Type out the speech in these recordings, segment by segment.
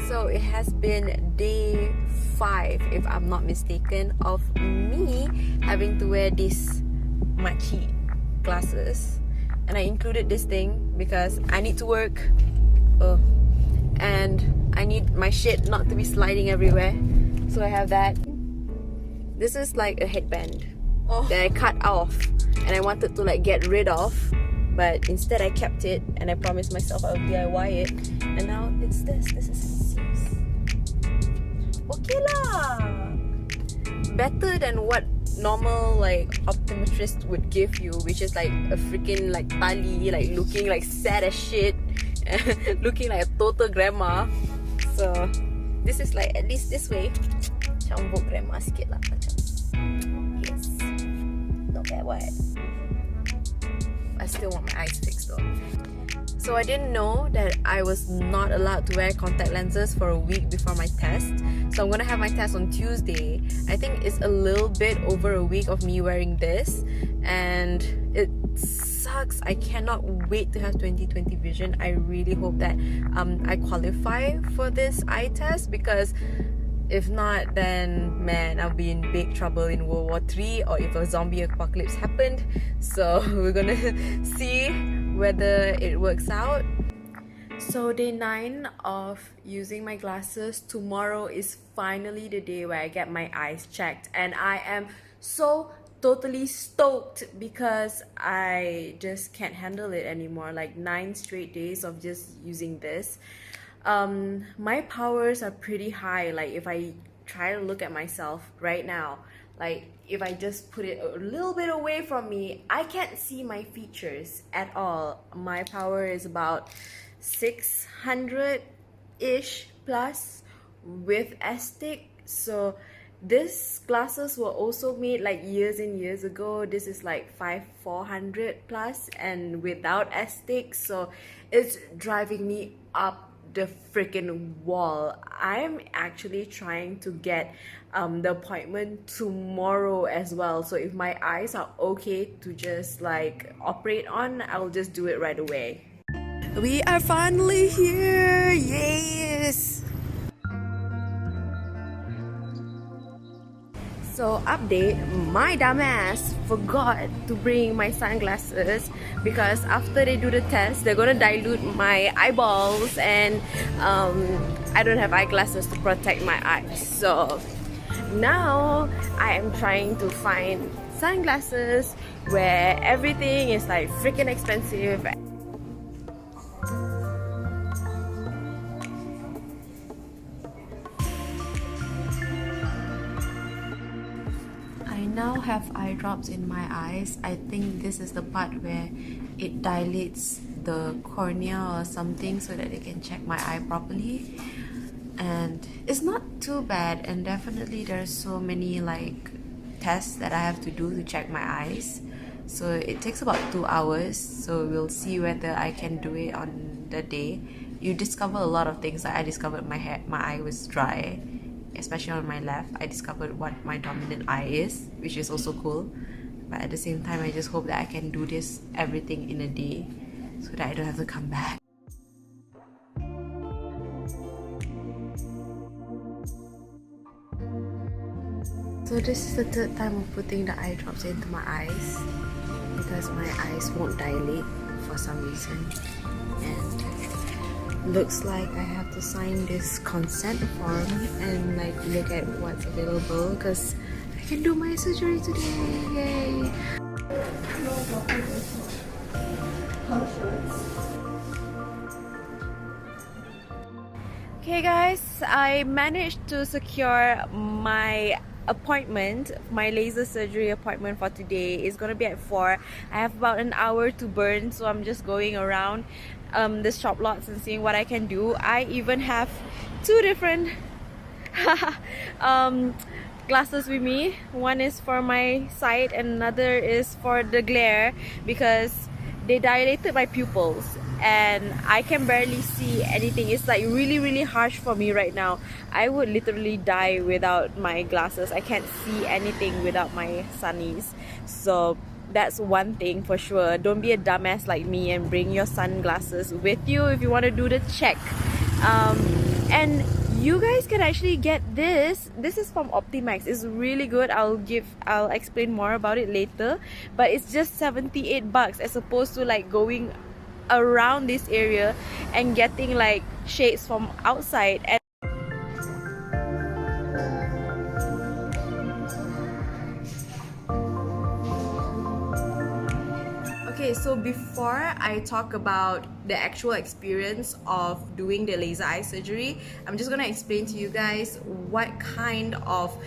So it has been day 5, if I'm not mistaken, of me having to wear these 𝗦𝗫𝗀𝗃 glasses. And I included this thing because I need to work. And I need my shit not to be sliding everywhere. So I have that. This is like a headband that I cut off and I wanted to like get rid of, but instead I kept it and I promised myself I would DIY it, and now it's this. This is seems okay lah. Better than what normal like optometrist would give you, which is like a freaking like tali, like looking like sad as shit, looking like a total grandma. So this is like at least this way macam vogue grandma sikit lah macam. Yes, not bad what. I still want my eyes fixed though. So I didn't know that I was not allowed to wear contact lenses for a week before my test. So I'm gonna have my test on Tuesday. I think it's a little bit over a week of me wearing this, and it sucks. I cannot wait to have 20/20 vision. I really hope that I qualify for this eye test, because if not, then man, I'll be in big trouble in World War III, or if a zombie apocalypse happened. So we're gonna see whether it works out. So day 9 of using my glasses. Tomorrow is finally the day where I get my eyes checked, and I am so totally stoked because I just can't handle it anymore. Like 9 straight days of just using this. My powers are pretty high. Like if I try to look at myself right now, like if I just put it a little bit away from me, I can't see my features at all. My power is about 600-ish plus with astig. So this glasses were also made like years and years ago. This is like 400 plus and without astig. So it's driving me up the freaking wall. I'm actually trying to get the appointment tomorrow as well. So if my eyes are okay to just like operate on, I'll just do it right away. We are finally here! Yes! So update, my dumbass forgot to bring my sunglasses, because after they do the test, they're gonna dilute my eyeballs, and I don't have eyeglasses to protect my eyes. So now I am trying to find sunglasses where everything is like freaking expensive. I now have eye drops in my eyes. I think this is the part where it dilates the cornea or something so that they can check my eye properly. And it's not too bad, and definitely there's so many like tests that I have to do to check my eyes. So it takes about 2 hours. So we'll see whether I can do it on the day. You discover a lot of things. Like I discovered my eye was dry, especially on my left. I discovered what my dominant eye is, which is also cool. But at the same time, I just hope that I can do this everything in a day so that I don't have to come back. So this is the 3rd time of putting the eye drops into my eyes, because my eyes won't dilate for some reason. And looks like I have to sign this consent form and like look at what's available, because I can do my surgery today. Yay! Okay guys, I managed to secure my appointment. My laser surgery appointment for today is gonna be at 4. I have about an hour to burn, so I'm just going around the shop lots and seeing what I can do. I even have 2 different glasses with me. One is for my sight and another is for the glare, because they dilated my pupils and I can barely see anything. It's like really harsh for me right now. I would literally die without my glasses. I can't see anything without my sunnies. So that's one thing for sure. Don't be a dumbass like me and bring your sunglasses with you if you want to do the check. And you guys can actually get this. This is from OPTIMAX. It's really good. I'll explain more about it later, but it's just 78 bucks as opposed to like going around this area and getting like shades from outside. And okay, so before I talk about the actual experience of doing the laser eye surgery, I'm just gonna explain to you guys what kind of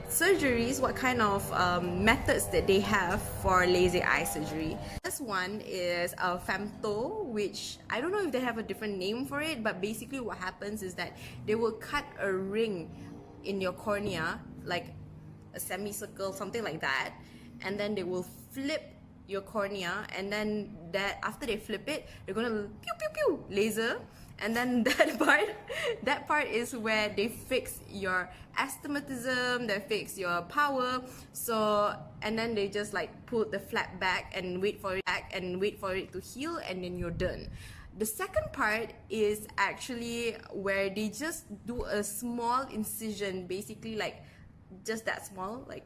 surgeries, what kind of methods that they have for laser eye surgery. This one is a femto, which I don't know if they have a different name for it, but basically what happens is that they will cut a ring in your cornea, like a semicircle, something like that, and then they will flip your cornea, and then after they flip it, they're gonna pew pew pew laser, and then that part is where they fix your astigmatism, they fix your power. So, and then they just like pull the flap back and wait for it to heal, and then you're done. The second part is actually where they just do a small incision, basically like just that small, like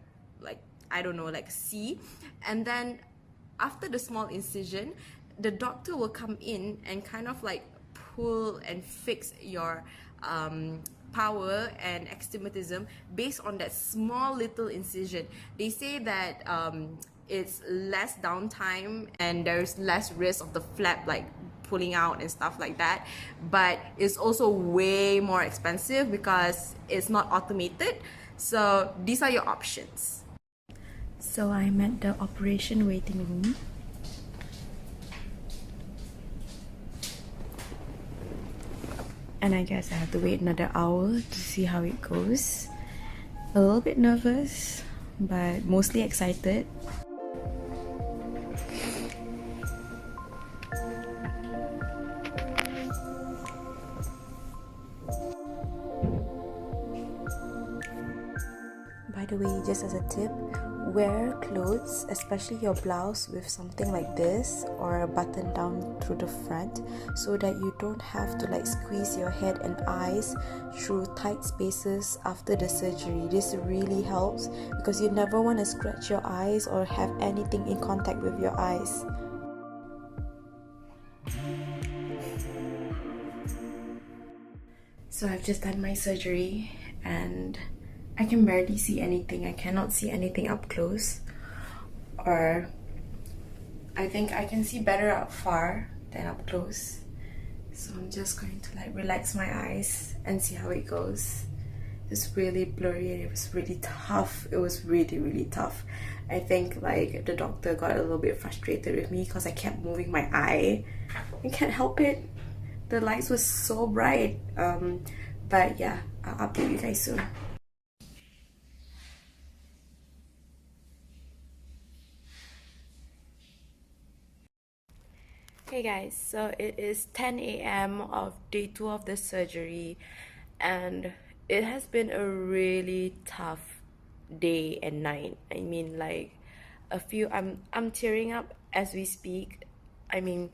I don't know, like C, and then after the small incision, the doctor will come in and kind of like pull and fix your power and astigmatism based on that small little incision. They say that it's less downtime and there's less risk of the flap like pulling out and stuff like that, but it's also way more expensive because it's not automated. So these are your options. So I'm at the operation waiting room. And I guess I have to wait another hour to see how it goes. A little bit nervous, but mostly excited. By the way, just as a tip, wear clothes, especially your blouse, with something like this or a button down through the front, so that you don't have to like squeeze your head and eyes through tight spaces after the surgery. This really helps because you never want to scratch your eyes or have anything in contact with your eyes. So I've just done my surgery and I can barely see anything. I cannot see anything up close, or I think I can see better up far than up close. So I'm just going to like relax my eyes and see how it goes. It's really blurry and it was really tough. It was really tough. I think like the doctor got a little bit frustrated with me because I kept moving my eye. I can't help it. The lights were so bright. But yeah, I'll update you guys soon. Hey guys, so it is 10 a.m. of day 2 of the surgery, and it has been a really tough day and night. I mean, like I'm tearing up as we speak. I mean,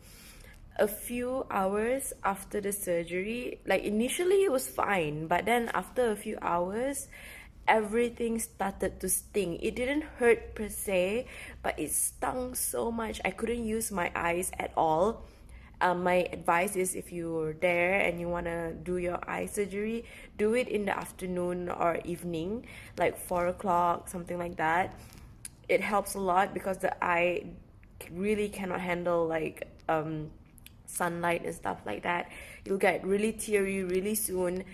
a few hours after the surgery, like initially it was fine, but then after a few hours, everything started to sting. It didn't hurt per se, but it stung so much. I couldn't use my eyes at all. My advice is, if you're there and you want to do your eye surgery, do it in the afternoon or evening, like 4 o'clock, something like that. It helps a lot because the eye really cannot handle like sunlight and stuff like that. You'll get really teary really soon.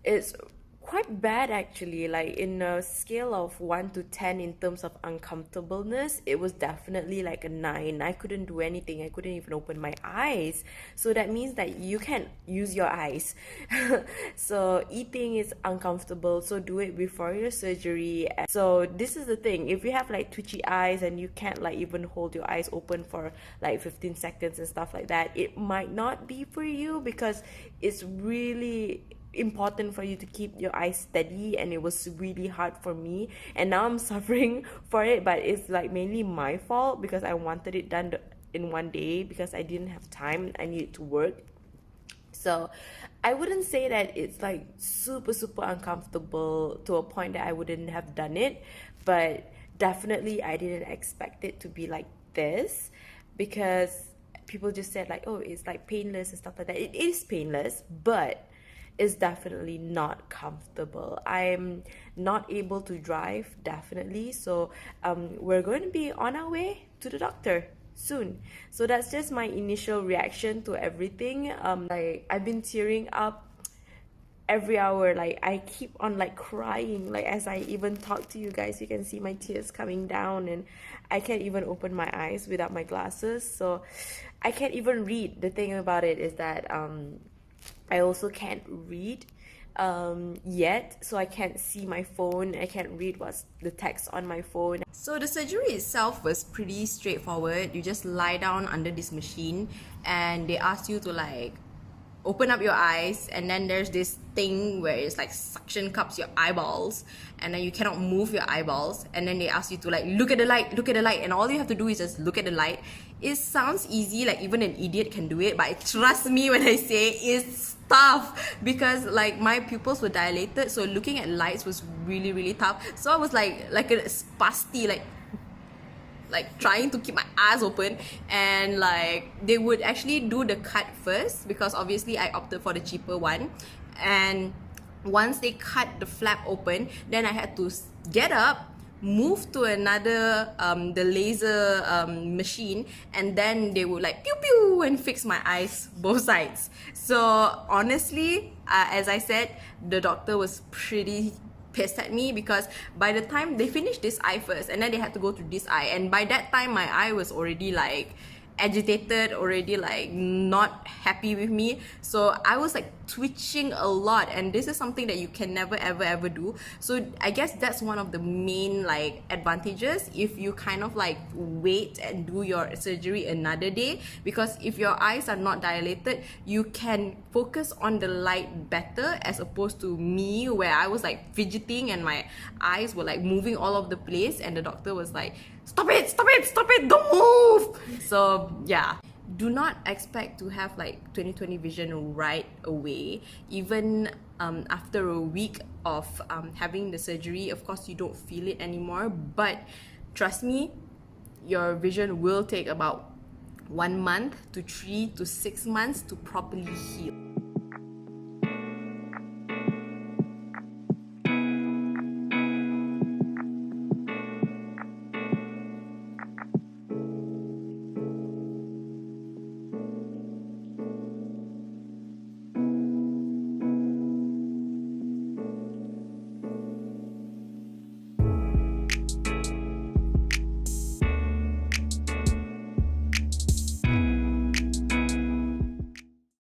It's quite bad actually. Like in a scale of 1 to 10 in terms of uncomfortableness, it was definitely like a 9. I couldn't do anything. I couldn't even open my eyes. So that means that you can't use your eyes. So eating is uncomfortable, so do it before your surgery. So this is the thing, if you have like twitchy eyes and you can't like even hold your eyes open for like 15 seconds and stuff like that, it might not be for you, because it's really important for you to keep your eyes steady, and it was really hard for me, and now I'm suffering for it. But it's like mainly my fault because I wanted it done in one day because I didn't have time. I needed to work. So I wouldn't say that it's like super uncomfortable to a point that I wouldn't have done it, but definitely I didn't expect it to be like this, because people just said like, oh, it's like painless and stuff like that. It is painless, but it's definitely not comfortable. I'm not able to drive, definitely, so we're going to be on our way to the doctor soon. So that's just my initial reaction to everything. Like, I've been tearing up every hour. Like, I keep on like crying, like as I even talk to you guys. You can see my tears coming down, and I can't even open my eyes without my glasses, so I can't even read. The thing about it is that I also can't read yet, so I can't see my phone. I can't read what's the text on my phone. So the surgery itself was pretty straightforward. You just lie down under this machine and they ask you to like open up your eyes, and then there's this thing where it's like suction cups your eyeballs, and then you cannot move your eyeballs, and then they ask you to like look at the light, and all you have to do is just look at the light. It sounds easy, like even an idiot can do it, but trust me when I say it's tough, because like my pupils were dilated, so looking at lights was really tough. So I was like a spasty, like trying to keep my eyes open, and like they would actually do the cut first, because obviously I opted for the cheaper one. And once they cut the flap open, then I had to get up, move to another the laser machine, and then they would like pew pew and fix my eyes both sides. So honestly, as I said, the doctor was pretty pissed at me, because by the time they finished this eye first, and then they had to go to this eye, and by that time my eye was already like agitated, already like not happy with me. So I was like twitching a lot, and this is something that you can never ever do. So I guess that's one of the main like advantages if you kind of like wait and do your surgery another day, because if your eyes are not dilated, you can focus on the light better, as opposed to me where I was like fidgeting and my eyes were like moving all over the place, and the doctor was like, stop it, don't move. So yeah, do not expect to have like 20/20 vision right away. Even after a week of having the surgery, of course you don't feel it anymore, but trust me, your vision will take about 1 month to 3 to 6 months to properly heal.